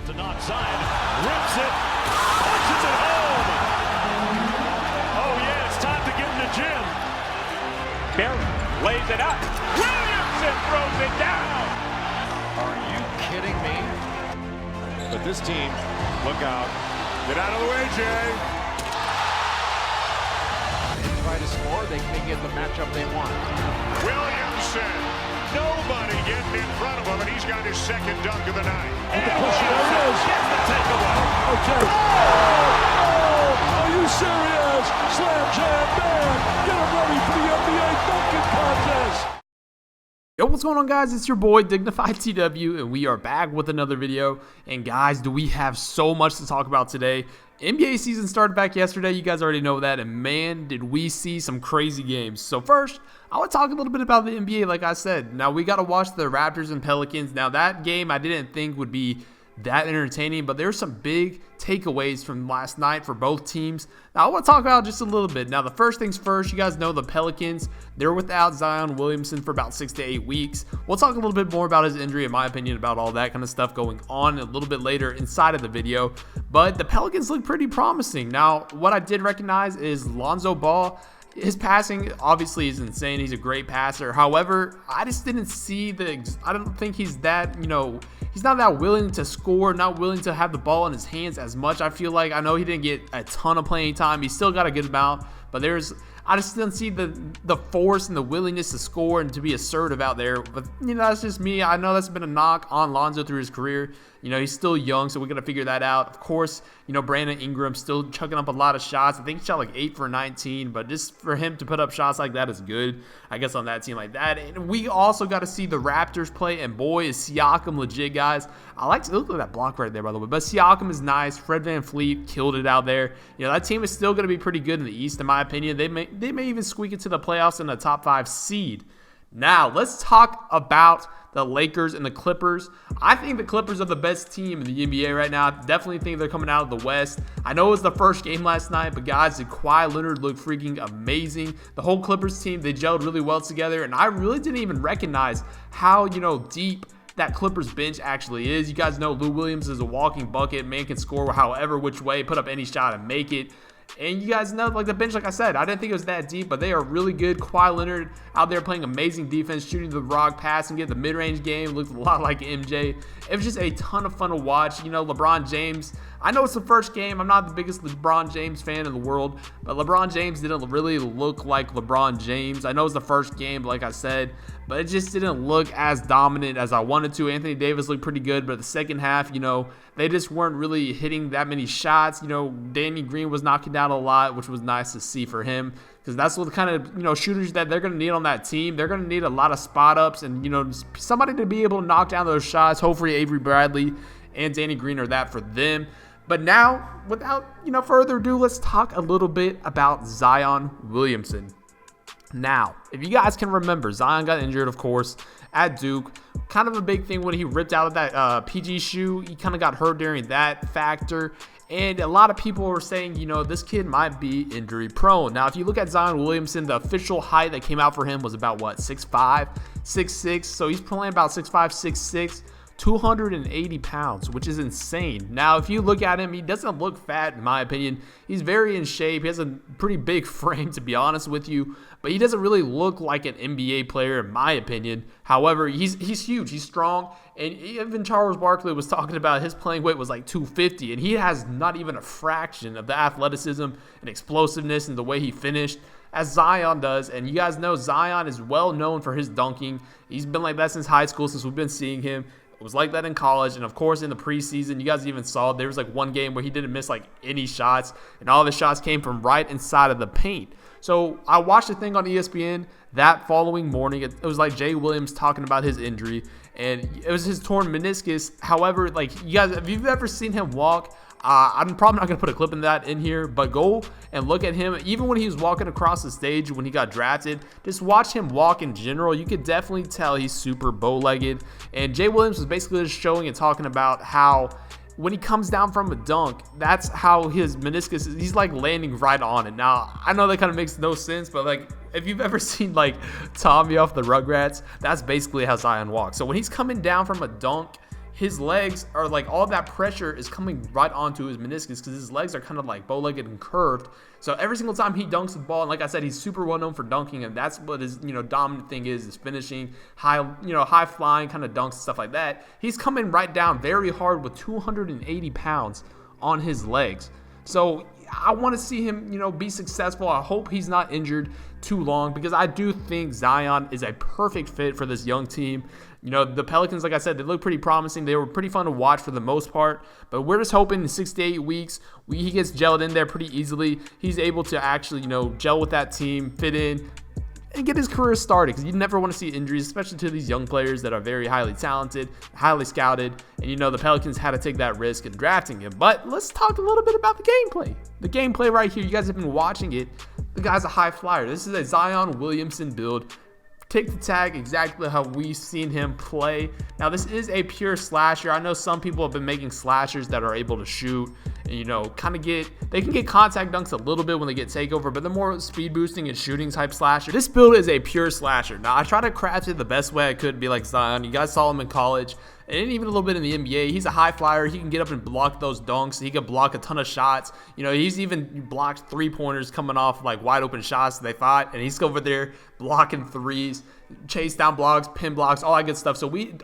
out to knock Zion, rips it, punches it home. Oh yeah, it's time to get in the gym. Barry lays it up. Williamson throws it down. Are you kidding me? But this team, look out. Get out of the way, Jay. They try to score, they can get the matchup they want. Williamson, nobody getting in front of him, and he's got his second dunk of the night. And Williamson gets the takeaway. Okay. Oh, are you serious? Slam jam, man. Get him ready for the NBA dunking contest. Yo, what's going on, guys? It's your boy Dignified TW, and we are back with another video. And guys, do we have so much to talk about today? NBA season started back yesterday. You guys already know that, and man, did we see some crazy games. So first, I want to talk a little bit about the NBA, like I said. Now, we got to watch the Raptors and Pelicans. Now, that game I didn't think would be that entertaining, but there's some big takeaways from last night for both teams. Now, I want to talk about just a little bit. Now, the first things first, you guys know the Pelicans, they're without Zion Williamson for about 6 to 8 weeks. We'll talk a little bit more about his injury, in my opinion, about all that kind of stuff going on a little bit later inside of the video. But the Pelicans look pretty promising. Now, what I did recognize is Lonzo Ball. His passing obviously is insane. He's a great passer. However, I just didn't see I don't think he's that, he's not that willing to score, not willing to have the ball in his hands as much. I feel like, I know he didn't get a ton of playing time. He still got a good amount, but I just didn't see the force and the willingness to score and to be assertive out there. But, that's just me. I know that's been a knock on Lonzo through his career. He's still young, so we got to figure that out. Of course, Brandon Ingram still chucking up a lot of shots. I think he shot like 8 for 19, but just for him to put up shots like that is good, I guess, on that team like that. And we also got to see the Raptors play, and boy, is Siakam legit, guys. I like to look at that block right there, by the way. But Siakam is nice. Fred VanVleet killed it out there. That team is still going to be pretty good in the East, in my opinion. They may even squeak into the playoffs in the top 5 seed. Now, let's talk about the Lakers and the Clippers. I think the Clippers are the best team in the NBA right now. I definitely think they're coming out of the West. I know it was the first game last night, but guys, did Kawhi Leonard look freaking amazing. The whole Clippers team, they gelled really well together, and I really didn't even recognize how, deep that Clippers bench actually is. You guys know Lou Williams is a walking bucket. Man can score however which way, put up any shot and make it. And you guys know, the bench, like I said, I didn't think it was that deep, but they are really good. Kawhi Leonard out there playing amazing defense, shooting the rock, passing, get the mid-range game. Looked a lot like MJ. It was just a ton of fun to watch. LeBron James, I know it's the first game. I'm not the biggest LeBron James fan in the world, but LeBron James didn't really look like LeBron James. I know it's the first game, like I said, but it just didn't look as dominant as I wanted to. Anthony Davis looked pretty good, but the second half, they just weren't really hitting that many shots. Danny Green was knocking down a lot, which was nice to see for him, because that's what the kind of shooters that they're going to need on that team. They're going to need a lot of spot ups and somebody to be able to knock down those shots. Hopefully Avery Bradley and Danny Green are that for them. But now, without further ado, let's talk a little bit about Zion Williamson. Now, if you guys can remember, Zion got injured, of course, at Duke. Kind of a big thing when he ripped out of that PG shoe. He kind of got hurt during that factor. And a lot of people were saying, this kid might be injury prone. Now, if you look at Zion Williamson, the official height that came out for him was about, 6'5", 6'6". So he's playing about 6'5", 6'6". 280 pounds, which is insane. Now, if you look at him, he doesn't look fat, in my opinion. He's very in shape. He has a pretty big frame, to be honest with you, but he doesn't really look like an NBA player, in my opinion. However, he's huge. He's strong, and even Charles Barkley was talking about his playing weight was like 250, and he has not even a fraction of the athleticism and explosiveness and the way he finished as Zion does. And you guys know Zion is well known for his dunking. He's been like that since high school, since we've been seeing him. It was like that in college, and of course in the preseason, you guys even saw there was like one game where he didn't miss like any shots, and all of his shots came from right inside of the paint. So I watched the thing on ESPN that following morning. It was like Jay Williams talking about his injury, and it was his torn meniscus. However, you guys, if you've ever seen him walk, I'm probably not going to put a clip in that in here, but go and look at him. Even when he was walking across the stage when he got drafted, just watch him walk in general. You could definitely tell he's super bow-legged. And Jay Williams was basically just showing and talking about how when he comes down from a dunk, that's how his meniscus is. He's like landing right on it. Now, I know that kind of makes no sense, but if you've ever seen Tommy off the Rugrats, that's basically how Zion walks. So when he's coming down from a dunk, his legs are like, all that pressure is coming right onto his meniscus because his legs are kind of like bow-legged and curved. So every single time he dunks the ball, and like I said, he's super well known for dunking, and that's what his dominant thing is finishing, high flying kind of dunks and stuff like that. He's coming right down very hard with 280 pounds on his legs. So I want to see him, be successful. I hope he's not injured too long because I do think Zion is a perfect fit for this young team. The Pelicans, like I said, they look pretty promising. They were pretty fun to watch for the most part, but we're just hoping in 6 to 8 weeks, he gets gelled in there pretty easily. He's able to actually, gel with that team, fit in, and get his career started, because you never want to see injuries, especially to these young players that are very highly talented, highly scouted, and the Pelicans had to take that risk in drafting him. But let's talk a little bit about the gameplay. The gameplay right here, you guys have been watching it. The guy's a high flyer. This is a Zion Williamson build. Take the tag exactly how we've seen him play. Now, this is a pure slasher. I know some people have been making slashers that are able to shoot and, they can get contact dunks a little bit when they get takeover, but they're more speed boosting and shooting type slasher. This build is a pure slasher. Now, I try to craft it the best way I could, be like Zion. You guys saw him in college and even a little bit in the NBA. He's a high flyer. He can get up and block those dunks. He can block a ton of shots. He's even blocked 3-pointers coming off like wide open shots they thought, and he's over there blocking threes, chase down blocks, pin blocks, all that good stuff. So we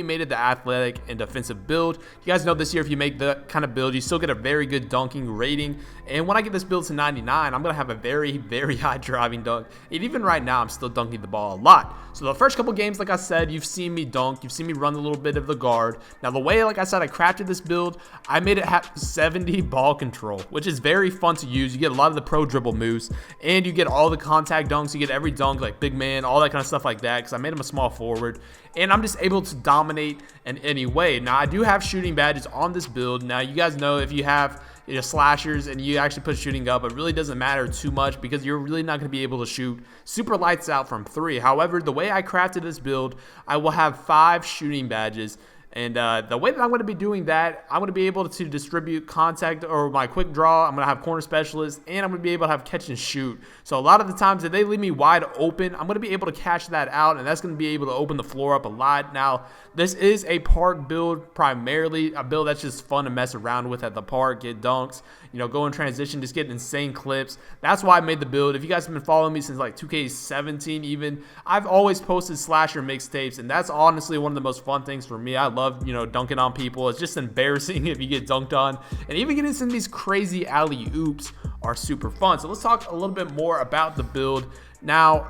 made it the athletic and defensive build. You guys know this year, if you make the kind of build, you still get a very good dunking rating. And when I get this build to 99, I'm gonna have a very, very high driving dunk. And even right now, I'm still dunking the ball a lot. So the first couple games, like I said, you've seen me dunk, you've seen me run a little bit of the guard. Now the way, like I said, I crafted this build, I made it have 70 ball control, which is very fun to use. You get a lot of the pro dribble moves, and you get all the contact dunks. You get every dunk, like big man, all that kind of stuff like that, because I made him a small forward, and I'm just able to dominate in any way. Now I do have shooting badges on this build. Now you guys know, if you have slashers and you actually put shooting up, it really doesn't matter too much because you're really not going to be able to shoot super lights out from 3. However, the way I crafted this build, I will have 5 shooting badges. And the way that I'm going to be doing that, I'm going to be able to distribute contact or my quick draw. I'm going to have corner specialists, and I'm going to be able to have catch and shoot. So a lot of the times if they leave me wide open, I'm going to be able to catch that out, and that's going to be able to open the floor up a lot. Now, this is a park build, primarily a build that's just fun to mess around with at the park, get dunks, go in transition, just get insane clips. That's why I made the build. If you guys have been following me since like 2K17 even, I've always posted slasher mixtapes, and that's honestly one of the most fun things for me. I love, dunking on people. It's just embarrassing if you get dunked on, and even getting some of these crazy alley oops are super fun. So let's talk a little bit more about the build. Now,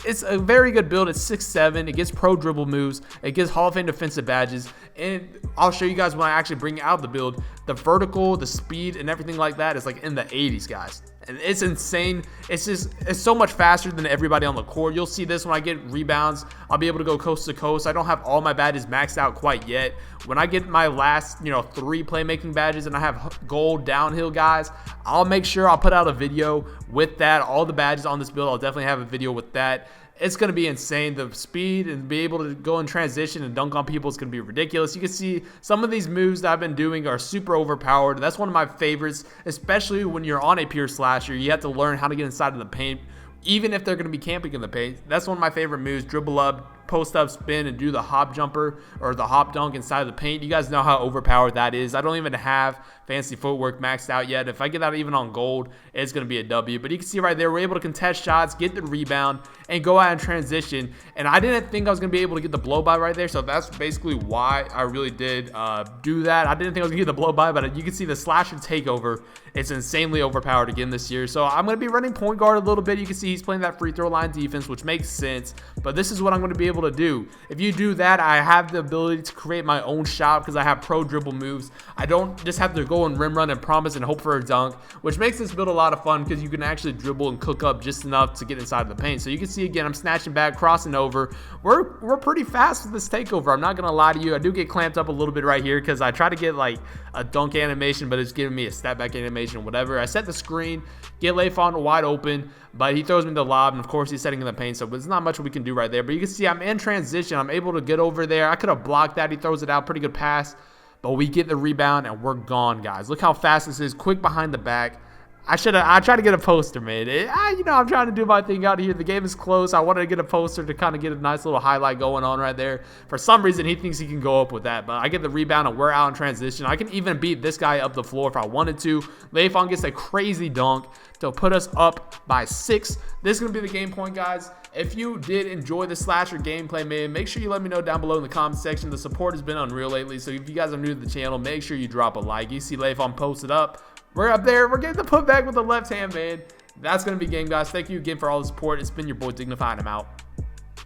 it's a very good build. It's 6'7". It gets pro dribble moves. It gets Hall of Fame defensive badges. And I'll show you guys when I actually bring out the build. The vertical, the speed, and everything like that is like in the 80s, guys. And it's insane. It's so much faster than everybody on the court. You'll see this when I get rebounds. I'll be able to go coast to coast. I don't have all my badges maxed out quite yet. When I get my last, 3 playmaking badges and I have gold downhill guys, I'll make sure I'll put out a video with that. All the badges on this build, I'll definitely have a video with that. It's going to be insane. The speed and be able to go in transition and dunk on people is going to be ridiculous. You can see some of these moves that I've been doing are super overpowered. That's one of my favorites, especially when you're on a pure slasher. You have to learn how to get inside of the paint, even if they're going to be camping in the paint. That's one of my favorite moves. Dribble up, post up, spin, and do the hop jumper or the hop dunk inside of the paint. You guys know how overpowered that is. I don't even have fancy footwork maxed out yet. If I get that even on gold, it's going to be a W. But you can see right there, we're able to contest shots, get the rebound, and go out and transition. And I didn't think I was going to be able to get the blow by right there, so that's basically why I really did do that. I didn't think I was going to get the blow by, but you can see the slasher takeover. It's insanely overpowered again this year. So I'm going to be running point guard a little bit. You can see he's playing that free throw line defense, which makes sense. But this is what I'm going to be able to do. If you do that, I have the ability to create my own shot because I have pro dribble moves. I don't just have to go and rim run and promise and hope for a dunk, which makes this build a lot of fun because you can actually dribble and cook up just enough to get inside of the paint. So you can see again, I'm snatching back, crossing over. We're pretty fast with this takeover. I'm not going to lie to you. I do get clamped up a little bit right here because I try to get like a dunk animation, but it's giving me a step back animation, whatever. I set the screen, get Leifon wide open, but he throws me the lob, and of course he's setting in the paint, so there's not much we can do right there. But you can see I'm in transition. I'm able to get over there. I could have blocked that. He throws it out. Pretty good pass, but we get the rebound, and we're gone, guys. Look how fast this is. Quick behind the back. I tried to get a poster, man. You know, I'm trying to do my thing out here. The game is close. I wanted to get a poster to kind of get a nice little highlight going on right there. For some reason, he thinks he can go up with that, but I get the rebound and we're out in transition. I can even beat this guy up the floor if I wanted to. Leifon gets a crazy dunk to put us up by 6. This is going to be the game point, guys. If you did enjoy the slasher gameplay, man, make sure you let me know down below in the comment section. The support has been unreal lately, so if you guys are new to the channel, make sure you drop a like. You see Leifon posted up. We're up there. We're getting the putback with the left hand, man. That's going to be game, guys. Thank you again for all the support. It's been your boy Dignified. I'm out.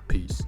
Peace.